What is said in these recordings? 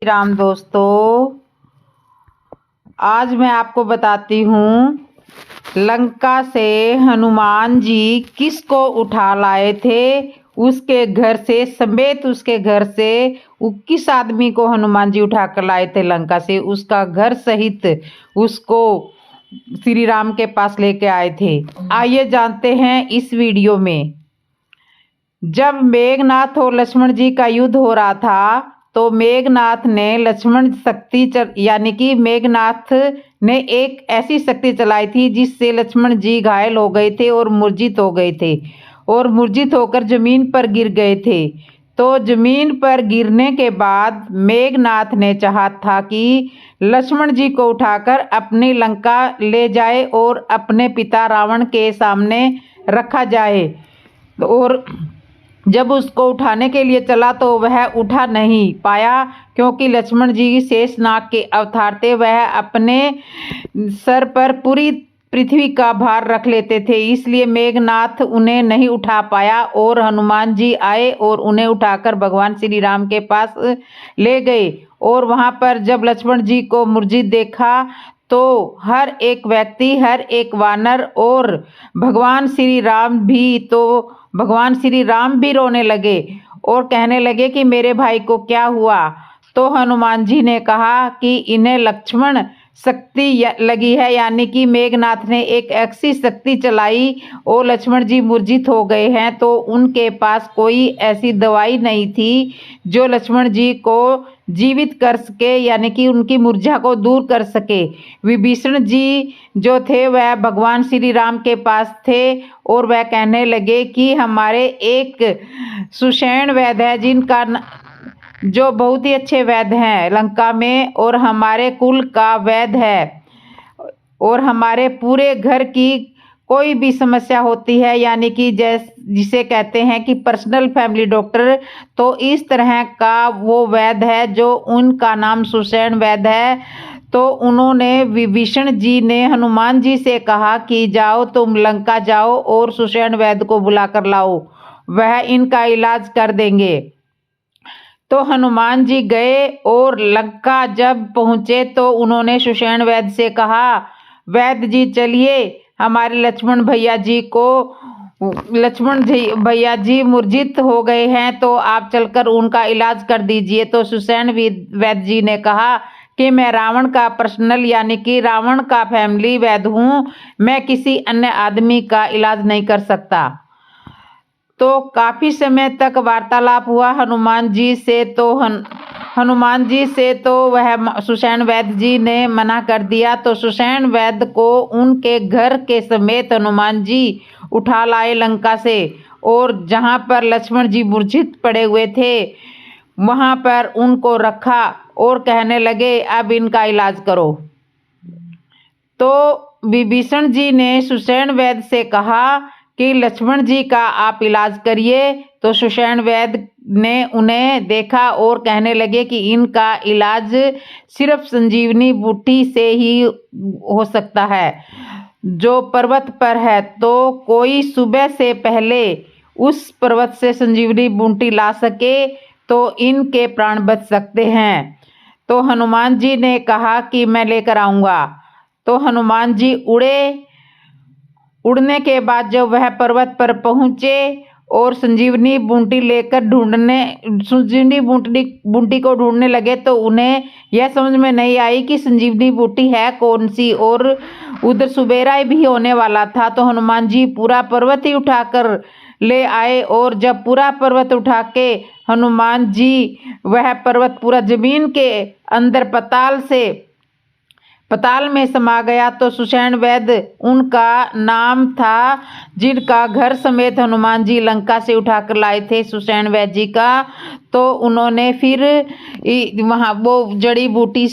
राम दोस्तों, आज मैं आपको बताती हूँ लंका से हनुमान जी किसको उठा लाए थे। उसके घर से समेत उसके घर से किस आदमी को हनुमान जी उठा कर लाए थे लंका से, उसका घर सहित उसको श्री राम के पास लेके आए थे। आइए जानते हैं इस वीडियो में। जब मेघनाथ और लक्ष्मण जी का युद्ध हो रहा था तो मेघनाथ ने लक्ष्मण शक्ति यानी कि मेघनाथ ने एक ऐसी शक्ति चलाई थी जिससे लक्ष्मण जी घायल हो गए थे और मूर्छित हो गए थे और मूर्छित होकर जमीन पर गिर गए थे। तो जमीन पर गिरने के बाद मेघनाथ ने चाहा था कि लक्ष्मण जी को उठाकर अपनी लंका ले जाए और अपने पिता रावण के सामने रखा जाए। और जब उसको उठाने के लिए चला तो वह उठा नहीं पाया, क्योंकि लक्ष्मण जी शेषनाग के अवतार थे। वह अपने सर पर पूरी पृथ्वी का भार रख लेते थे, इसलिए मेघनाथ उन्हें नहीं उठा पाया और हनुमान जी आए और उन्हें उठाकर भगवान श्री राम के पास ले गए। और वहां पर जब लक्ष्मण जी को मूर्छित देखा तो हर एक व्यक्ति, हर एक वानर और भगवान श्री राम भी रोने लगे और कहने लगे कि मेरे भाई को क्या हुआ। तो हनुमान जी ने कहा कि इन्हें लक्ष्मण शक्ति लगी है, यानी कि मेघनाथ ने एक ऐसी शक्ति चलाई और लक्ष्मण जी मूर्छित हो गए हैं। तो उनके पास कोई ऐसी दवाई नहीं थी जो लक्ष्मण जी को जीवित कर सके, यानी कि उनकी मूर्छा को दूर कर सके। विभीषण जी जो थे वह भगवान श्री राम के पास थे और वह कहने लगे कि हमारे एक सुषेण वैद्य है जिनका जो बहुत ही अच्छे वैद्य हैं लंका में, और हमारे कुल का वैद्य है और हमारे पूरे घर की कोई भी समस्या होती है, यानी कि जिसे कहते हैं कि पर्सनल फैमिली डॉक्टर, तो इस तरह का वो वैद्य है जो उनका नाम सुषेण वैद्य है। तो उन्होंने विभीषण जी ने हनुमान जी से कहा कि जाओ तुम लंका जाओ और सुषेण वैद्य को बुला कर लाओ, वह इनका इलाज कर देंगे। तो हनुमान जी गए और लंका जब पहुंचे तो उन्होंने सुषेण वैद्य से कहा, वैद्य जी चलिए, हमारे लक्ष्मण भैया जी मूर्छित हो गए हैं, तो आप चलकर उनका इलाज कर दीजिए। तो सुषेण वैद्य जी ने कहा कि मैं रावण का पर्सनल यानी कि रावण का फैमिली वैद्य हूँ, मैं किसी अन्य आदमी का इलाज नहीं कर सकता। तो काफी समय तक वार्तालाप हुआ हनुमान जी से। तो वह सुषेण वैद्य जी ने मना कर दिया। तो सुषेण वैद्य को उनके घर के समेत हनुमान जी उठा लाए लंका से, और जहां पर लक्ष्मण जी मूर्छित पड़े हुए थे वहां पर उनको रखा और कहने लगे अब इनका इलाज करो। तो विभीषण जी ने सुषेण वैद्य से कहा कि लक्ष्मण जी का आप इलाज करिए। तो सुषेण वैद्य ने उन्हें देखा और कहने लगे कि इनका इलाज सिर्फ संजीवनी बूटी से ही हो सकता है जो पर्वत पर है, तो कोई सुबह से पहले उस पर्वत से संजीवनी बूटी ला सके तो इनके प्राण बच सकते हैं। तो हनुमान जी ने कहा कि मैं लेकर आऊंगा। तो हनुमान जी उड़ने के बाद जब वह पर्वत पर पहुंचे और संजीवनी बूटी को ढूंढने लगे तो उन्हें यह समझ में नहीं आई कि संजीवनी बूटी है कौन सी, और उधर सुबेरा भी होने वाला था। तो हनुमान जी पूरा पर्वत ही उठाकर ले आए, और जब पूरा पर्वत उठा के हनुमान जी वह पर्वत पूरा जमीन के अंदर पताल में समा गया। तो सुषेण वैद्य उनका नाम था जिनका घर समेत हनुमान जी लंका से उठाकर लाए थे, सुषेण वैद्य जी का। तो उन्होंने फिर वहाँ वो जड़ी बूटी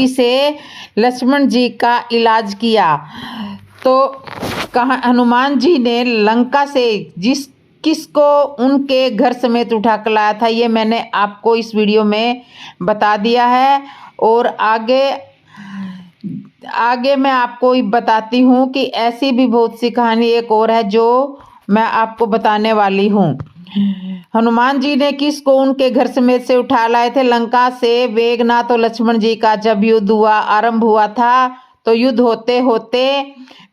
से लक्ष्मण जी का इलाज किया। तो हनुमान जी ने लंका से किसको उनके घर समेत उठा कर लाया था, ये मैंने आपको इस वीडियो में बता दिया है। और आगे मैं आपको बताती हूँ कि ऐसी भी बहुत सी कहानी एक और है जो मैं आपको बताने वाली हूँ। हनुमान जी ने किसको उनके घर समेत से उठा लाए थे? लंका से मेघनाथ और लक्ष्मण जी का जब युद्ध आरंभ हुआ था, तो युद्ध होते होते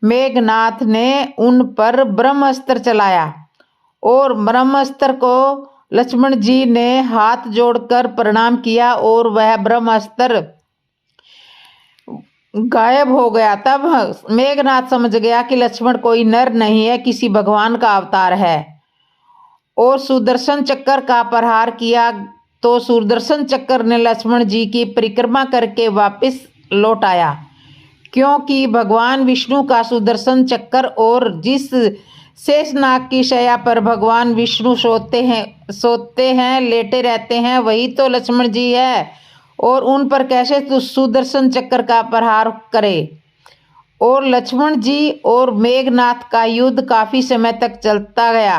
मेघनाथ ने उन पर ब्रह्मास्त्र चलाया और ब्रह्मास्त्र को लक्ष्मण जी ने हाथ जोड़कर प्रणाम किया और वह ब्रह्मास्त्र गायब हो गया। तब मेघनाथ समझ गया कि लक्ष्मण कोई नर नहीं है, किसी भगवान का अवतार है, और सुदर्शन चक्र का प्रहार किया। तो सुदर्शन चक्र ने लक्ष्मण जी की परिक्रमा करके वापस लौट आया, क्योंकि भगवान विष्णु का सुदर्शन चक्र और जिस शेषनाग की शैया पर भगवान विष्णु सोते हैं, लेटे रहते हैं, वही तो लक्ष्मण जी है, और उन पर कैसे तो सुदर्शन चक्र का प्रहार करे। और लक्ष्मण जी और मेघनाथ का युद्ध काफी समय तक चलता गया।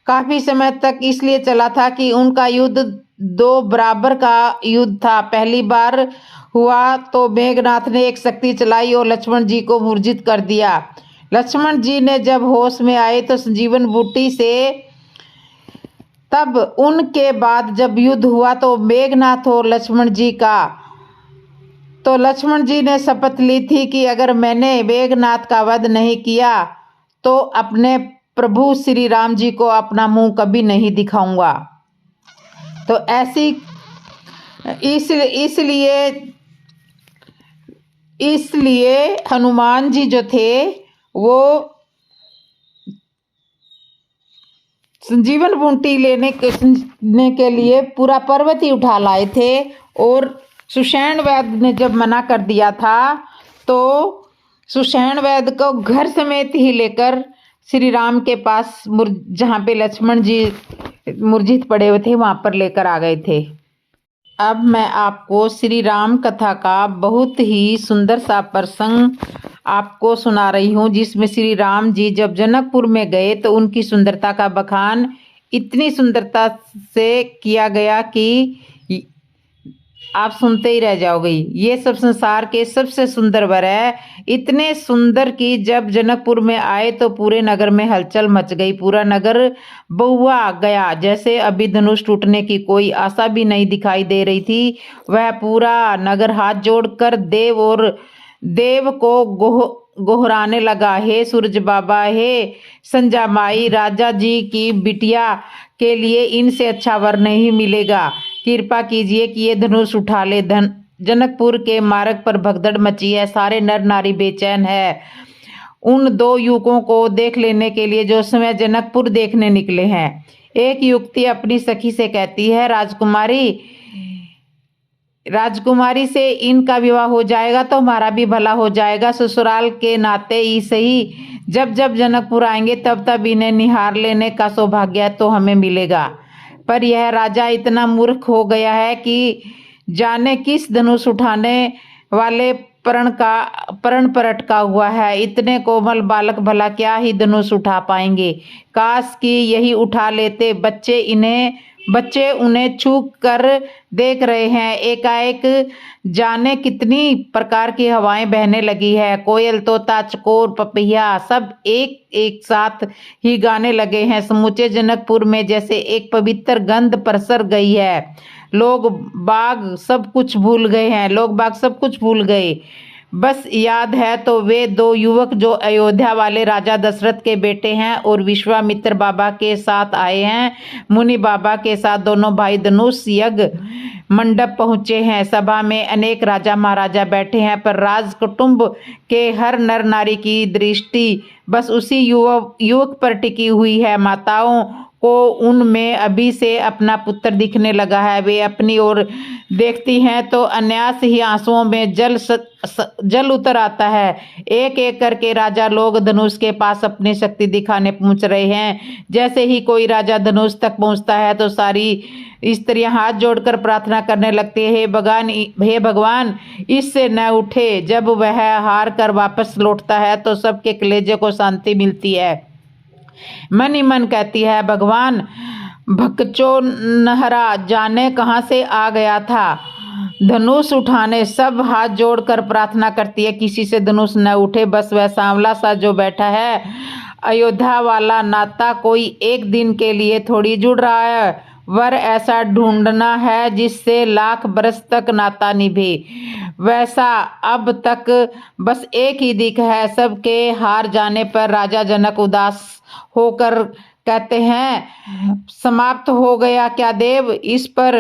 काफी समय तक इसलिए चला था कि उनका युद्ध दो बराबर का युद्ध था। पहली बार हुआ तो मेघनाथ ने एक शक्ति चलाई और लक्ष्मण जी को मूर्छित कर दिया। लक्ष्मण जी ने जब होश में आए तो संजीवन बूटी से, तब उनके बाद जब युद्ध हुआ तो मेघनाथ और लक्ष्मण जी का, तो लक्ष्मण जी ने शपथ ली थी कि अगर मैंने मेघनाथ का वध नहीं किया तो अपने प्रभु श्री राम जी को अपना मुंह कभी नहीं दिखाऊंगा। तो ऐसी इसलिए हनुमान जी जो थे वो संजीवन बूटी लेने के लिए पूरा पर्वत ही उठा लाए थे। और सुषेण वैद्य ने जब मना कर दिया था तो सुषेण वैद्य को घर समेत ही लेकर श्री राम के पास, जहाँ पे लक्ष्मण जी मूर्छित पड़े हुए थे, वहां पर लेकर आ गए थे। अब मैं आपको श्री राम कथा का बहुत ही सुंदर सा प्रसंग आपको सुना रही हूँ, जिसमें श्री राम जी जब जनकपुर में गए तो उनकी सुंदरता का बखान इतनी सुंदरता से किया गया कि आप सुनते ही रह जाओगे। ये सब संसार के सबसे सुंदर वर है, इतने सुंदर कि जब जनकपुर में आए तो पूरे नगर में हलचल मच गई। पूरा नगर बहुआ गया, जैसे अभी धनुष टूटने की कोई आशा भी नहीं दिखाई दे रही थी। वह पूरा नगर हाथ जोड़कर देव को गोहराने लगा, हे सूरज बाबा, हे संजा माई, राजा जी की बिटिया के लिए इनसे अच्छा वर नहीं मिलेगा। कृपा कीजिए कि ये धनुष उठा ले। जनकपुर के मार्ग पर भगदड़ मची है, सारे नर नारी बेचैन है उन दो युवकों को देख लेने के लिए जो समय जनकपुर देखने निकले हैं। एक युवती अपनी सखी से कहती है, राजकुमारी से इनका विवाह हो जाएगा तो हमारा भी भला हो जाएगा। ससुराल के नाते ही सही, जब जब जनकपुर आएंगे तब तब इन्हें निहार लेने का सौभाग्य तो हमें मिलेगा। पर यह राजा इतना मूर्ख हो गया है कि जाने किस धनुष उठाने वाले प्रण पर अटका हुआ है। इतने कोमल बालक भला क्या ही धनुष उठा पाएंगे। काश कि यही उठा लेते। बच्चे उन्हें छू कर देख रहे हैं। एकाएक जाने कितनी प्रकार की हवाएं बहने लगी है। कोयल, तोता, चकोर, पपैया सब एक साथ ही गाने लगे हैं। समूचे जनकपुर में जैसे एक पवित्र गंध पसर गई है। लोग बाग सब कुछ भूल गए। बस याद है तो वे दो युवक जो अयोध्या वाले राजा दशरथ के बेटे हैं और विश्वामित्र बाबा के साथ आए हैं। मुनि बाबा के साथ दोनों भाई धनुष यज्ञ मंडप पहुंचे हैं। सभा में अनेक राजा महाराजा बैठे हैं, पर राज कुटुंब के हर नर नारी की दृष्टि बस उसी युवक पर टिकी हुई है। माताओं को उनमें अभी से अपना पुत्र दिखने लगा है। वे अपनी ओर देखती हैं तो अनायास ही आंसुओं में जल उतर आता है। एक एक करके राजा लोग धनुष के पास अपनी शक्ति दिखाने पहुंच रहे हैं। जैसे ही कोई राजा धनुष तक पहुंचता है तो सारी स्त्रियां हाथ जोड़कर प्रार्थना करने लगती है, हे भगवान इससे न उठे। जब वह हार कर वापस लौटता है तो सबके कलेजे को शांति मिलती है। मन ही मन कहती है, भगवान भक्चो नहरा जाने कहाँ से आ गया था धनुष उठाने। सब हाथ जोड़कर प्रार्थना करती है, किसी से धनुष न उठे। बस वह सांवला सा जो बैठा है अयोध्या वाला नाता कोई एक दिन के लिए थोड़ी जुड़ रहा है। वर ऐसा ढूंढना है जिससे लाख बरस तक नाता निभे। वैसा अब तक बस एक ही दिख है। सबके हार जाने पर राजा जनक उदास होकर कहते हैं, समाप्त हो गया क्या देव? इस पर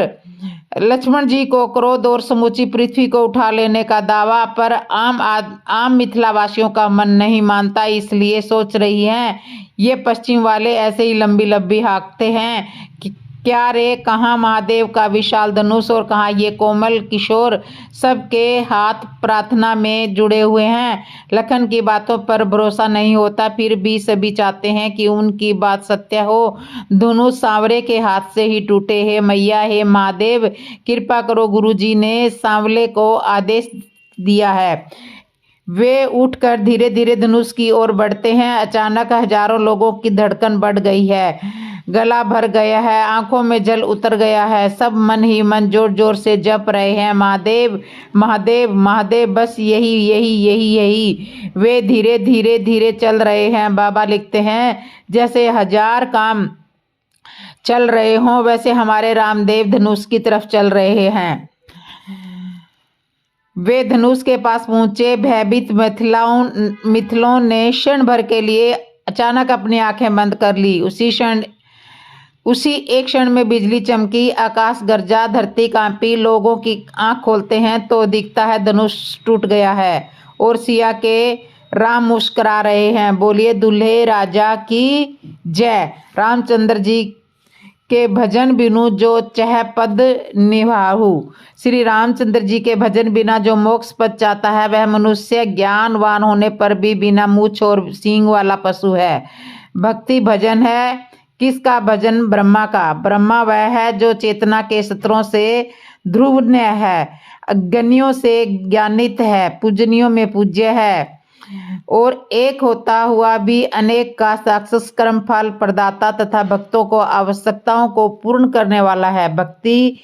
लक्ष्मण जी को क्रोध और समूची पृथ्वी को उठा लेने का दावा, पर आम मिथिलावासियों का मन नहीं मानता, इसलिए सोच रही हैं ये पश्चिम वाले ऐसे ही लंबी लंबी हाँकते हैं कि क्या रे, कहाँ महादेव का विशाल धनुष और कहाँ ये कोमल किशोर? सबके हाथ प्रार्थना में जुड़े हुए हैं। लखन की बातों पर भरोसा नहीं होता, फिर भी सभी चाहते हैं कि उनकी बात सत्य हो। धनुष सांवरे के हाथ से ही टूटे। हे मैया, हे महादेव, कृपा करो। गुरुजी ने सांवले को आदेश दिया है। वे उठकर धीरे धीरे धनुष की ओर बढ़ते हैं। अचानक हजारों लोगों की धड़कन बढ़ गई है, गला भर गया है, आंखों में जल उतर गया है। सब मन ही मन जोर जोर से जप रहे हैं, महादेव महादेव महादेव, बस यही यही यही यही। वे धीरे धीरे धीरे चल रहे हैं। बाबा लिखते हैं, जैसे हजार काम चल रहे हों वैसे हमारे रामदेव धनुष की तरफ चल रहे हैं। वे धनुष के पास पहुंचे। भयभीत मिथिलों ने क्षण भर के लिए अचानक अपनी आंखें बंद कर ली। उसी एक क्षण में बिजली चमकी, आकाश गरजा, धरती कांपी। लोगों की आंख खोलते हैं तो दिखता है धनुष टूट गया है और सिया के राम मुस्कुरा रहे हैं। बोलिए दुल्हे राजा की जय। रामचंद्र जी के भजन बिनु जो चह पद निभाहु। श्री रामचंद्र जी के भजन बिना जो मोक्ष पद चाहता है वह मनुष्य ज्ञानवान होने पर भी बिना मूछ और सींग वाला पशु है। भक्ति भजन है किसका? भजन ब्रह्मा का। ब्रह्मा वह है जो चेतना के स्तरों से ध्रुवन्य है, अज्ञानियों से ज्ञानित है, पूजनियों में पूज्य है और एक होता हुआ भी अनेक का साक्षात कर्म फल प्रदाता तथा भक्तों को आवश्यकताओं को पूर्ण करने वाला है। भक्ति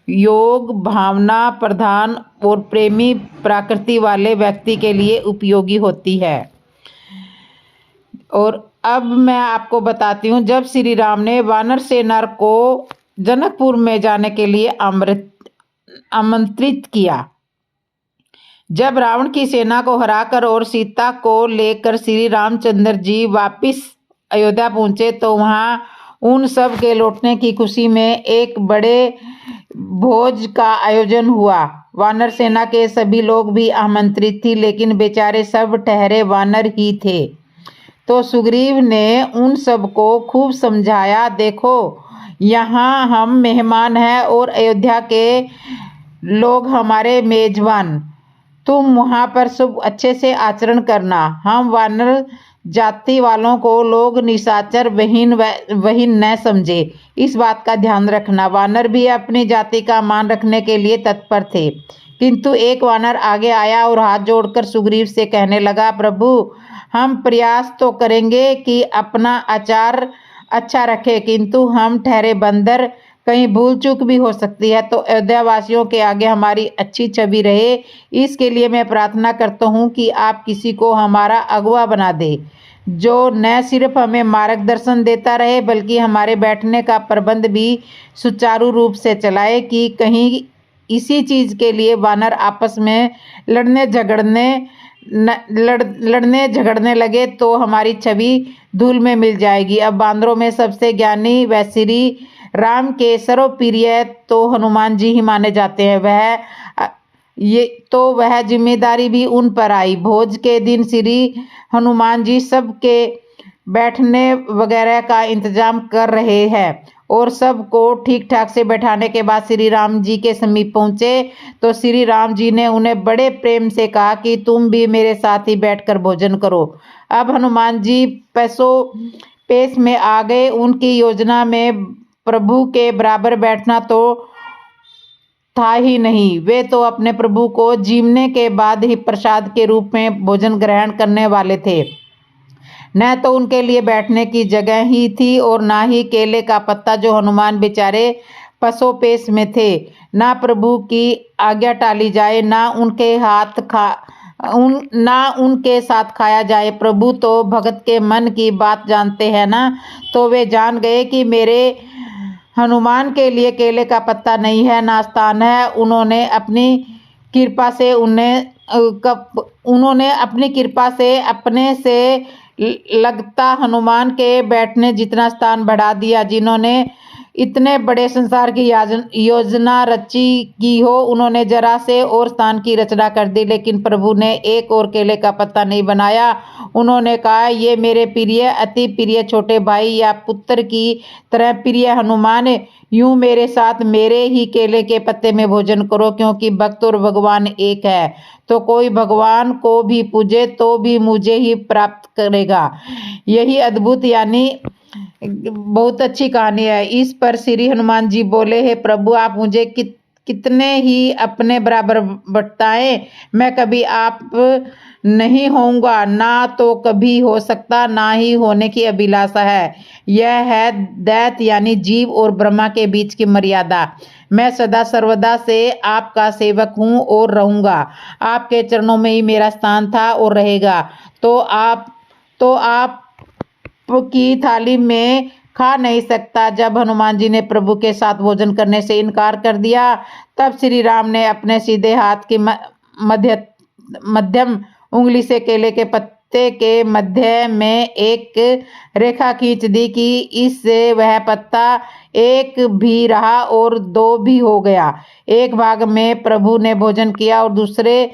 योग भावना प्रधान और प्रेमी प्रकृति वाले व्यक्ति के लिए उपयोगी होती है। और अब मैं आपको बताती हूँ, जब श्री राम ने वानर सेना को जनकपुर में जाने के लिए आमंत्रित किया, जब रावण की सेना को हराकर और सीता को लेकर श्री रामचंद्र जी वापिस अयोध्या पहुंचे तो वहां उन सब के लौटने की खुशी में एक बड़े भोज का आयोजन हुआ। वानर सेना के सभी लोग भी आमंत्रित थी, लेकिन बेचारे सब ठहरे वानर ही थे। तो सुग्रीव ने उन सबको खूब समझाया, देखो यहाँ हम मेहमान हैं और अयोध्या के लोग हमारे मेजबान। तुम वहाँ पर सब अच्छे से आचरण करना। हम वानर जाति वालों को लोग निशाचर वहीन न समझे, इस बात का ध्यान रखना। वानर भी अपनी जाति का मान रखने के लिए तत्पर थे, किंतु एक वानर आगे आया और हाथ जोड़कर सुग्रीव से कहने लगा, प्रभु हम प्रयास तो करेंगे कि अपना आचार अच्छा रखे, किंतु हम ठहरे बंदर, कहीं भूल चूक भी हो सकती है, तो अयोध्या वासियों के आगे हमारी अच्छी छवि रहे। इसके लिए मैं प्रार्थना करता हूँ कि आप किसी को हमारा अगुवा बना दे, जो न सिर्फ हमें मार्गदर्शन देता रहे बल्कि हमारे बैठने का प्रबंध भी सुचारू रूप से चलाए, कि कहीं इसी चीज़ के लिए वानर आपस में लड़ने झगड़ने लगे तो हमारी छवि धूल में मिल जाएगी। अब बांदरों में सबसे ज्ञानी व श्री राम के सर्वप्रिय तो हनुमान जी ही माने जाते हैं। वह जिम्मेदारी भी उन पर आई। भोज के दिन श्री हनुमान जी सबके बैठने वगैरह का इंतजाम कर रहे हैं और सबको ठीक ठाक से बैठाने के बाद श्री राम जी के समीप पहुँचे तो श्री राम जी ने उन्हें बड़े प्रेम से कहा कि तुम भी मेरे साथ ही बैठकर भोजन करो। अब हनुमान जी पेश में आ गए। उनकी योजना में प्रभु के बराबर बैठना तो था ही नहीं, वे तो अपने प्रभु को जीवने के बाद ही प्रसाद के रूप में भोजन ग्रहण करने वाले थे। न तो उनके लिए बैठने की जगह ही थी और ना ही केले का पत्ता, जो हनुमान बेचारे पसोपेश में थे। ना प्रभु की आज्ञा टाली जाए, ना उनके हाथ ना उनके साथ खाया जाए। प्रभु तो भगत के मन की बात जानते हैं ना। तो वे जान गए कि मेरे हनुमान के लिए केले का पत्ता नहीं है, ना स्थान है। उन्होंने अपनी कृपा से अपने से लगता हनुमान के बैठने जितना स्थान बढ़ा दिया। जिन्होंने इतने बड़े संसार की योजना रची की हो, उन्होंने जरा से और स्थान की रचना कर दी, लेकिन प्रभु ने एक और केले का पत्ता नहीं बनाया। उन्होंने कहा, ये मेरे प्रिय, अति प्रिय छोटे भाई या पुत्र की तरह प्रिय हनुमान, यूं मेरे साथ मेरे ही केले के पत्ते में भोजन करो, क्योंकि भक्त और भगवान एक है। तो कोई भगवान को भी पूजे तो भी मुझे ही प्राप्त करेगा। यही अद्भुत यानी बहुत अच्छी कहानी है। इस पर श्री हनुमान जी बोले, हे प्रभु, आप मुझे कितने ही अपने बराबर बताएं, मैं कभी आप नहीं होऊंगा, ना तो कभी हो सकता, ना ही होने की अभिलाषा है। यह है दैत्य यानी जीव और ब्रह्मा के बीच की मर्यादा। मैं सदा सर्वदा से आपका सेवक हूँ और रहूंगा। आपके चरणों में ही मेरा स्थान था और रहेगा। तो आप की थाली में खा नहीं सकता। जब हनुमान जी ने प्रभु के साथ भोजन करने से इनकार कर दिया, तब श्री राम ने अपने सीधे हाथ की मध्यम उंगली से केले के पत्ते के मध्य में एक रेखा खींच दी कि इससे वह पत्ता एक भी रहा और दो भी हो गया। एक भाग में प्रभु ने भोजन किया और दूसरे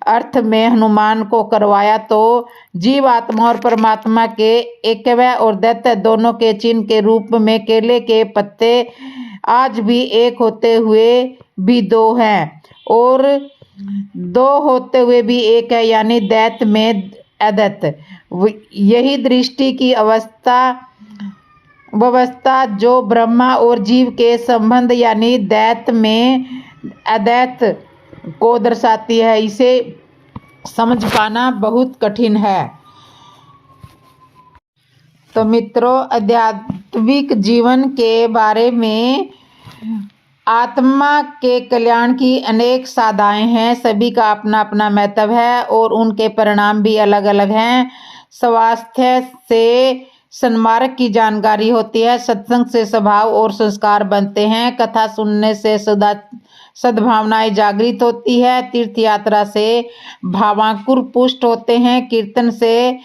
अर्थ में हनुमान को करवाया। तो जीव आत्मा और परमात्मा के एकवय और दैत्य दोनों के चिन्ह के रूप में केले के पत्ते आज भी एक होते हुए भी दो हैं और दो होते हुए भी एक है, यानी दैत्य में अदैत्य। यही दृष्टि की व्यवस्था जो ब्रह्मा और जीव के संबंध यानी दैत्य में अदैत्य को दर्शाती है। इसे समझ पाना बहुत कठिन है। तो मित्रों, आध्यात्मिक जीवन के बारे में आत्मा के कल्याण की अनेक साधनाएं हैं। सभी का अपना अपना महत्व है और उनके परिणाम भी अलग अलग हैं। स्वास्थ्य से सन्मार्ग की जानकारी होती है, सत्संग से स्वभाव और संस्कार बनते हैं, कथा सुनने से सद्भावनाएं जागृत होती है, तीर्थ यात्रा से भावांकुर पुष्ट होते हैं, कीर्तन से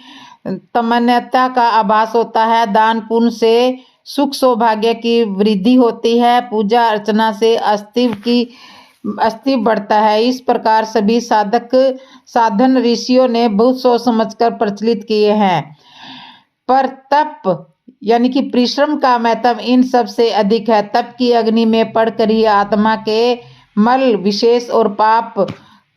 तमन्यता का आभास होता है, दान पुण्य से सुख सौभाग्य की वृद्धि होती है, पूजा अर्चना से अस्तित्व बढ़ता है। इस प्रकार सभी साधन ऋषियों ने बहुत सोच समझकर प्रचलित किए हैं। पर तप यानी कि परिश्रम का महत्व इन सब से अधिक है। तप की अग्नि में पड़कर ही आत्मा के मल विशेष और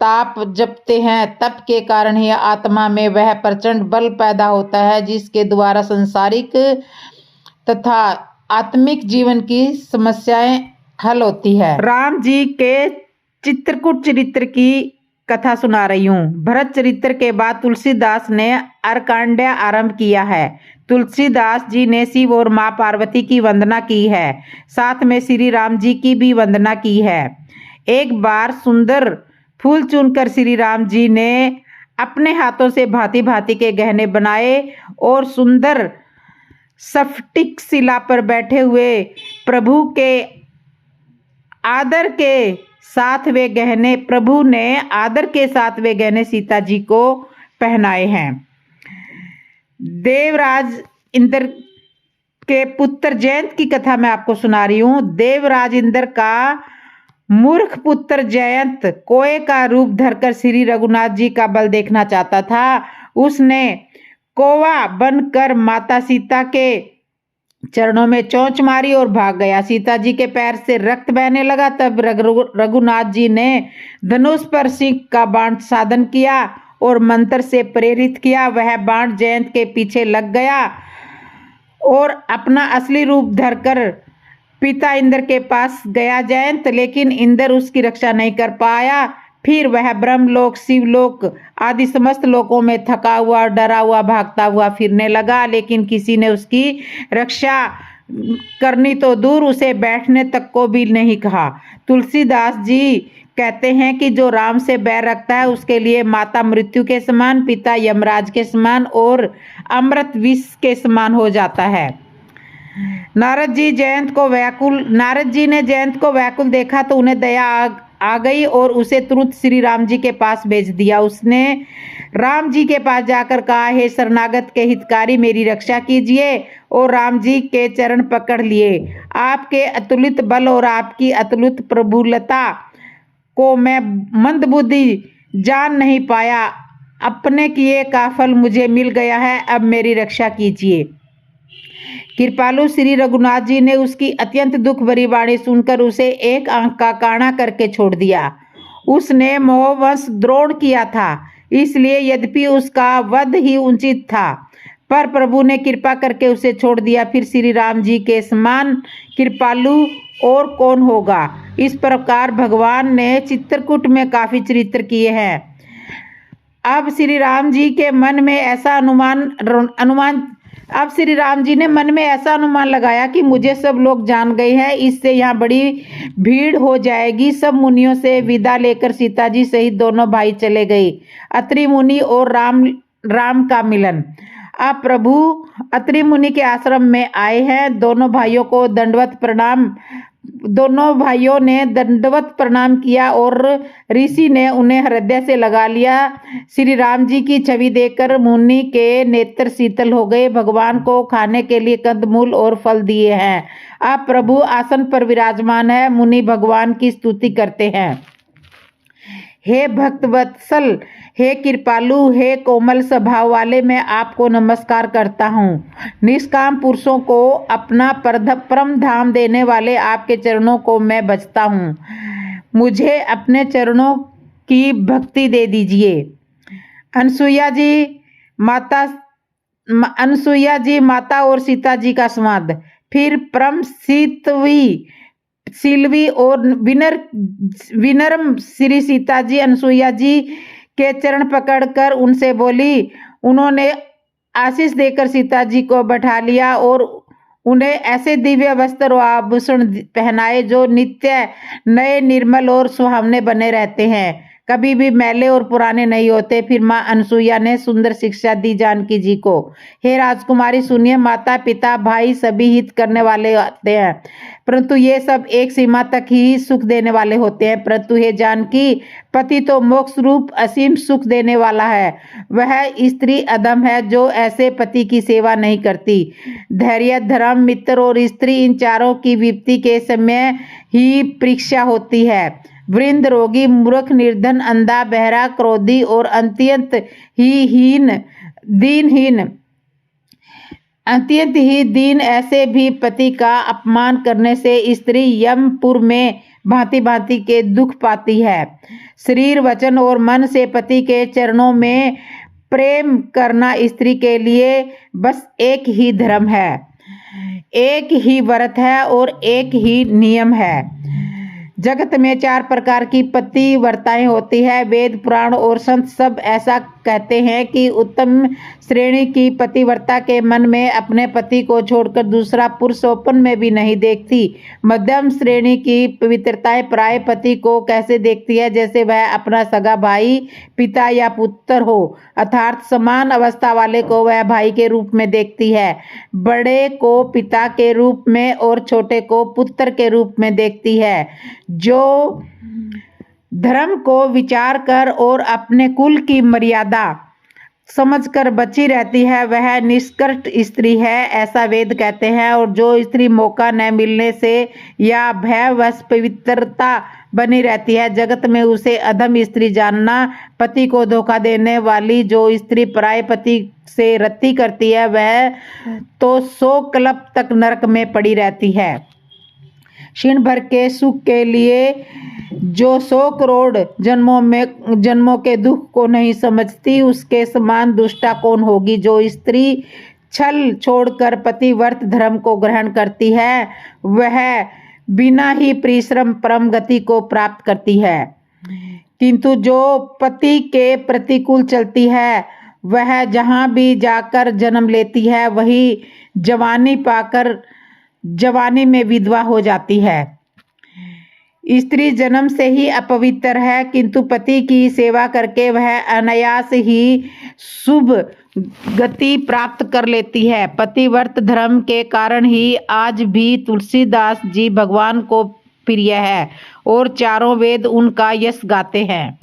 ताप जपते हैं। तप के कारण ही आत्मा में वह प्रचंड बल पैदा होता है जिसके द्वारा सांसारिक तथा आत्मिक जीवन की समस्याएं हल होती है। राम जी के चित्रकूट चरित्र की कथा सुना रही हूँ। भरत चरित्र के बाद तुलसीदास ने अर्कांड्य आरंभ किया है। तुलसीदास जी ने शिव और माँ पार्वती की वंदना की है, साथ में श्री राम जी की भी वंदना की है। एक बार सुंदर फूल चुनकर श्री राम जी ने अपने हाथों से भांति भांति के गहने बनाए और सुंदर स्फटिक शिला पर बैठे हुए प्रभु के आदर के साथ वे गहने सीता जी को पहनाए हैं। देवराज इंद्र के पुत्र जयंत की कथा मैं आपको सुना रही हूँ। देवराज इंद्र का मूर्ख पुत्र जयंत कोए का रूप धरकर श्री रघुनाथ जी का बल देखना चाहता था। उसने कौवा बनकर माता सीता के चरणों में चोंच मारी और भाग गया। सीता जी के पैर से रक्त बहने लगा। तब रघुनाथ जी ने धनुष पर सिंह का बाण साधन किया और मंत्र से प्रेरित किया। वह बाण जयंत के पीछे लग गया और अपना असली रूप धरकर पिता इंद्र के पास गया जयंत, लेकिन इंद्र उसकी रक्षा नहीं कर पाया। फिर वह ब्रह्मलोक, शिवलोक आदि समस्त लोकों में थका हुआ, डरा हुआ, भागता हुआ फिरने लगा, लेकिन किसी ने उसकी रक्षा करनी तो दूर, उसे बैठने तक को भी नहीं कहा। तुलसीदास जी कहते हैं कि जो राम से बैर रखता है उसके लिए माता मृत्यु के समान, पिता यमराज के समान और अमृत विष के समान हो जाता है। नारद जी ने जयंत को व्याकुल देखा तो उन्हें दया आ गई और उसे तुरंत श्री राम जी के पास भेज दिया। उसने राम जी के पास जाकर कहा, हे शरणागत के हितकारी, मेरी रक्षा कीजिए। और राम जी के चरण पकड़ लिए। आपके अतुलित बल और आपकी अतुलित प्रभुलता को मैं मंदबुद्धि जान नहीं पाया। अपने किए का फल मुझे मिल गया है, अब मेरी रक्षा कीजिए। कृपालु श्री रघुनाथ जी ने उसकी अत्यंत दुख भरी वाणी सुनकर उसे एक आंख का काना करके छोड़ दिया। उसने मोहवश द्रोण किया था, इसलिए यद्यपि उसका वध ही उचित था, पर प्रभु ने कृपा करके उसे छोड़ दिया। फिर श्री राम जी के समान कृपालु और कौन होगा। इस प्रकार भगवान ने चित्रकूट में काफी चरित्र किए हैं। अब श्री राम जी ने मन में ऐसा अनुमान लगाया कि मुझे सब लोग जान गए हैं, इससे यहाँ बड़ी भीड़ हो जाएगी। सब मुनियों से विदा लेकर सीता जी सहित दोनों भाई चले गए। अत्रि मुनि और राम का मिलन। अब प्रभु अत्रि मुनि के आश्रम में आए हैं। दोनों भाइयों ने दंडवत प्रणाम किया और ऋषि ने उन्हें हृदय से लगा लिया। श्री राम जी की छवि देखकर मुनि के नेत्र शीतल हो गए। भगवान को खाने के लिए कंदमूल और फल दिए हैं। अब प्रभु आसन पर विराजमान है। मुनि भगवान की स्तुति करते हैं। हे भक्तवत्सल, हे कृपालु, हे कोमल स्वभाव वाले, मैं आपको नमस्कार करता हूँ। निष्काम पुरुषों को अपना परम धाम देने वाले आपके चरणों को मैं भजता हूँ। मुझे अपने चरणों की भक्ति दे दीजिए। अनसुईया जी माता और सीता जी का संवाद। फिर परम सिलवी और विनम्र श्री सीता जी अनसुईया जी के चरण पकड़कर उनसे बोली। उन्होंने आशीष देकर सीता जी को बैठा लिया और उन्हें ऐसे दिव्य वस्त्र और आभूषण पहनाए जो नित्य नए, निर्मल और सुहावने बने रहते हैं, कभी भी मैले और पुराने नहीं होते। फिर माँ अनसुईया ने सुंदर शिक्षा दी जानकी जी को। हे राजकुमारी सुनिए, माता पिता भाई सभी हित करने वाले होते हैं, परंतु ये सब एक सीमा तक ही सुख देने वाले होते हैं। परंतु हे जानकी, पति तो मोक्ष रूप असीम सुख देने वाला है। वह स्त्री अधम है जो ऐसे पति की सेवा नहीं करती। धैर्य, धर्म, मित्र और स्त्री, इन चारों की विपत्ति के समय ही परीक्षा होती है। वृंद, रोगी, मूर्ख, निर्धन, अंधा, बहरा, क्रोधी और अत्यंत ही दीन ऐसे भी पति का अपमान करने से स्त्री यमपुर में भांति भांति के दुख पाती है। शरीर, वचन और मन से पति के चरणों में प्रेम करना स्त्री के लिए बस एक ही धर्म है, एक ही व्रत है और एक ही नियम है। जगत में 4 प्रकार की पतिव्रताएं होती है। वेद, पुराण और संत सब ऐसा कहते हैं कि उत्तम श्रेणी की पतिव्रता के मन में अपने पति को छोड़कर दूसरा पुरुष स्वप्न में भी नहीं देखती। मध्यम श्रेणी की पवित्रताएं प्राय पति को कैसे देखती है, जैसे वह अपना सगा भाई, पिता या पुत्र हो, अर्थात समान अवस्था वाले को वह भाई के रूप में देखती है, बड़े को पिता के रूप में और छोटे को पुत्र के रूप में देखती है। जो धर्म को विचार कर और अपने कुल की मर्यादा समझकर बची रहती है वह निष्कृष्ट स्त्री है, ऐसा वेद कहते हैं। और जो स्त्री मौका न मिलने से या भयवश पवित्रता बनी रहती है, जगत में उसे अधम स्त्री जानना। पति को धोखा देने वाली जो स्त्री पराये पति से रति करती है वह तो 100 कल्प तक नरक में पड़ी रहती है। क्षण भर के सुख के लिए जो 100 करोड़ जन्मों के दुख को नहीं समझती, उसके समान दुष्टा कौन होगी। जो स्त्री छल छोड़कर पतिव्रत धर्म को ग्रहण करती है वह बिना ही परिश्रम परम गति को प्राप्त करती है, किंतु जो पति के प्रतिकूल चलती है वह जहाँ भी जाकर जन्म लेती है वही जवानी पाकर जवानी में विधवा हो जाती है। स्त्री जन्म से ही अपवित्र है, किंतु पति की सेवा करके वह अनायास ही शुभ गति प्राप्त कर लेती है। पतिव्रत धर्म के कारण ही आज भी तुलसीदास जी भगवान को प्रिय है और चारों वेद उनका यश गाते हैं।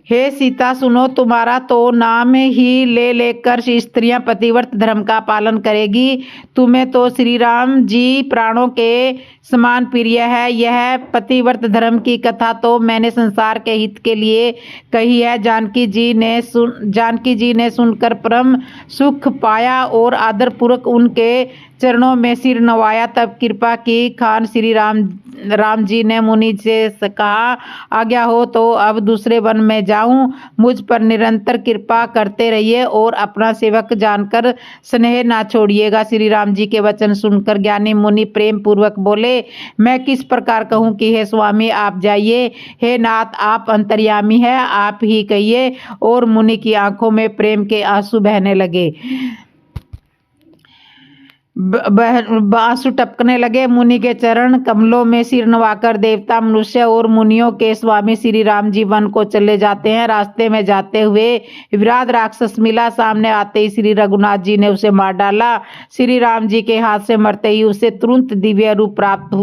हे सीता सुनो, तुम्हारा तो नाम ही ले लेकर स्त्रियां पतिव्रत धर्म का पालन करेगी। तुम्हें तो श्री राम जी प्राणों के समान प्रिय है। यह पतिव्रत धर्म की कथा तो मैंने संसार के हित के लिए कही है। जानकी जी ने सुनकर परम सुख पाया और आदरपूर्वक उनके चरणों में सिर नवाया। तब कृपा की खान श्री राम जी ने मुनि से कहा, आज्ञा हो तो अब दूसरे वन में जाऊं। मुझ पर निरंतर कृपा करते रहिए और अपना सेवक जानकर स्नेह ना छोड़िएगा। श्री राम जी के वचन सुनकर ज्ञानी मुनि प्रेम पूर्वक बोले, मैं किस प्रकार कहूं कि हे स्वामी आप जाइए। हे नाथ आप अंतर्यामी है, आप ही कहिए। और मुनि की आंखों में प्रेम के आंसू बहने लगे, आंसू टपकने लगे। मुनि के चरण कमलों में सिर नवाकर देवता, मनुष्य और मुनियों के स्वामी श्री राम जी वन को चले जाते हैं। रास्ते में जाते हुए विराट राक्षस मिला। सामने आते ही श्री रघुनाथ जी ने उसे मार डाला। श्री राम जी के हाथ से मरते ही उसे तुरंत दिव्य रूप प्राप्त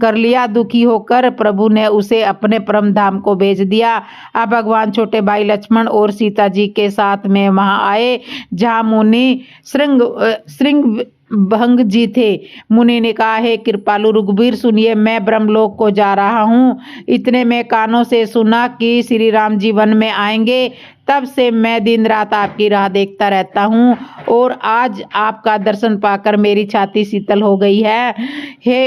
कर लिया। दुखी होकर प्रभु ने उसे अपने परम धाम को भेज दिया। अब भगवान छोटे भाई लक्ष्मण और सीता जी के साथ में वहां आए जहां मुनि श्रृंग भंग जी थे। मुनि ने कहा, हे कृपालु रघुवीर सुनिए, मैं ब्रह्मलोक को जा रहा हूँ। इतने में कानों से सुना कि श्री राम जी वन में आएंगे। तब से मैं दिन रात आपकी राह देखता रहता हूँ और आज आपका दर्शन पाकर मेरी छाती शीतल हो गई है। हे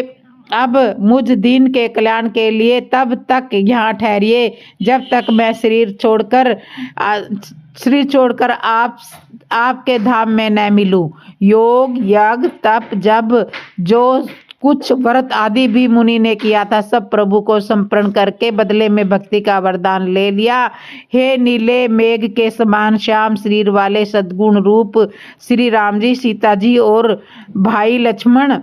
अब मुझ दिन के कल्याण के लिए तब तक यहाँ ठहरिए जब तक मैं शरीर छोड़कर आपके धाम में न मिलूं। योग यज्ञ तप जब जो कुछ व्रत आदि भी मुनि ने किया था सब प्रभु को समर्पण करके बदले में भक्ति का वरदान ले लिया। हे नीले मेघ के समान श्याम शरीर वाले सद्गुण रूप श्री राम जी, सीता जी और भाई लक्ष्मण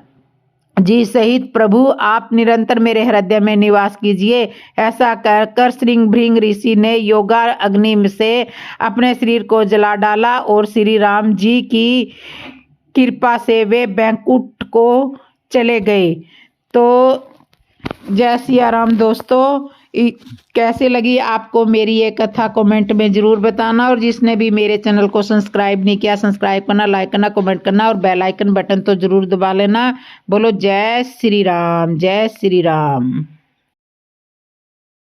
जी सहित प्रभु आप निरंतर मेरे हृदय में निवास कीजिए। ऐसा कहकर श्रृंग भृंग ऋषि ने योगा अग्नि से अपने शरीर को जला डाला और श्री राम जी की कृपा से वे बैकुंठ को चले गए। तो जय सिया राम दोस्तों, कैसे लगी आपको मेरी ये कथा कमेंट में ज़रूर बताना। और जिसने भी मेरे चैनल को सब्सक्राइब नहीं किया, सब्सक्राइब करना, लाइक करना, कमेंट करना और बेल आइकन बटन तो ज़रूर दबा लेना। बोलो जय श्री राम, जय श्री राम।